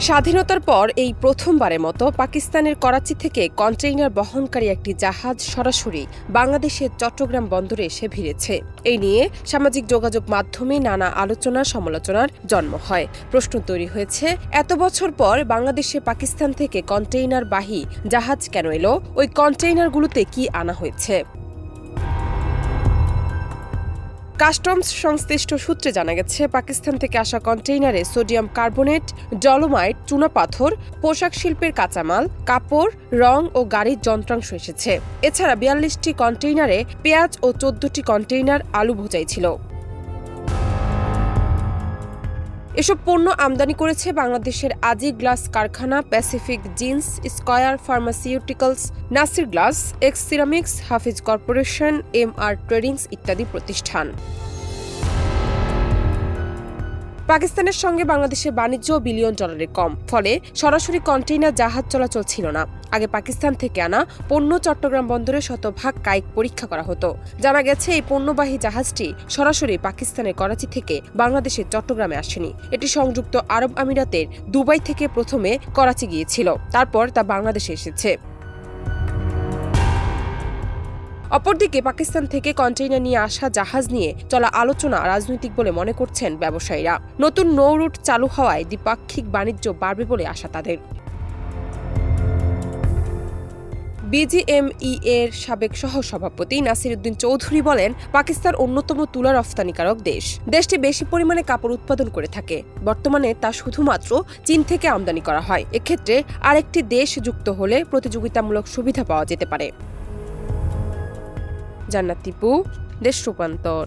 স্বাধীনতার পর এই প্রথমবারের মতো পাকিস্তানের করাচি থেকে কন্টেইনার বহনকারী একটি জাহাজ সরাসরি বাংলাদেশের চট্টগ্রাম বন্দরে এসে ভিড়েছে। এই নিয়ে সামাজিক যোগাযোগ মাধ্যমে নানা আলোচনা সমালোচনার জন্ম হয়। প্রশ্ন তৈরি হয়েছে, এত বছর পর বাংলাদেশে পাকিস্তান থেকে কন্টেইনারবাহী জাহাজ কেন এলো? ওই কন্টেইনারগুলোতে কি আনা হয়েছে? কাস্টমস সংশ্লিষ্ট সূত্রে জানা গেছে, পাকিস্তান থেকে আসা কন্টেইনারে সোডিয়াম কার্বনেট, ডলোমাইট, চুনাপাথর, পোশাক শিল্পের কাঁচামাল, কাপড়, রং ও গাড়ির যন্ত্রাংশ এসেছে। এছাড়া ৪২টি কন্টেইনারে পেঁয়াজ ও ১৪টি কন্টেইনার আলু বোঝাই ছিল। এসব পণ্য আমদানি করেছে বাংলাদেশের আজি গ্লাস কারখানা, Pacific jeans, Square pharmaceuticals, Nasir glass, X ceramics, Hafiz corporation, MR tradings ইত্যাদি প্রতিষ্ঠান। পাকিস্তানের সঙ্গে বাংলাদেশের বাণিজ্য বিলিয়ন ডলারের কম, ফলে সরাসরি কন্টেইনার জাহাজ চলাচল ছিল না। আগে পাকিস্তান থেকে আনা পণ্য চট্টগ্রাম বন্দরে শতভাগ কায়িক পরীক্ষা করা হতো। জানা গেছে, এই পণ্যবাহী জাহাজটি সরাসরি পাকিস্তানের করাচি থেকে বাংলাদেশের চট্টগ্রামে আসেনি। এটি সংযুক্ত আরব আমিরাতের দুবাই থেকে প্রথমে করাচি গিয়েছিল, তারপর তা বাংলাদেশে এসেছে। অপরদিকে পাকিস্তান থেকে কন্টেইনার নিয়ে আসা জাহাজ নিয়ে চলা আলোচনা রাজনৈতিক বলে মনে করছেন ব্যবসায়ীরা। নতুন নৌ রুট চালু হওয়ায় দ্বিপাক্ষিক বাণিজ্য বাড়বে বলে আশা তাদের। বিজিএমইএ এর সাবেক সহসভাপতি নাসির উদ্দিন চৌধুরী বলেন, পাকিস্তান অন্যতম তুলা রফতানিকারক দেশ। দেশটি বেশি পরিমাণে কাপড় উৎপাদন করে থাকে। বর্তমানে তা শুধুমাত্র চীন থেকে আমদানি করা হয়। এক্ষেত্রে আরেকটি দেশ যুক্ত হলে প্রতিযোগিতামূলক সুবিধা পাওয়া যেতে পারে। জান্নাত টিপু, দেশ রূপান্তর।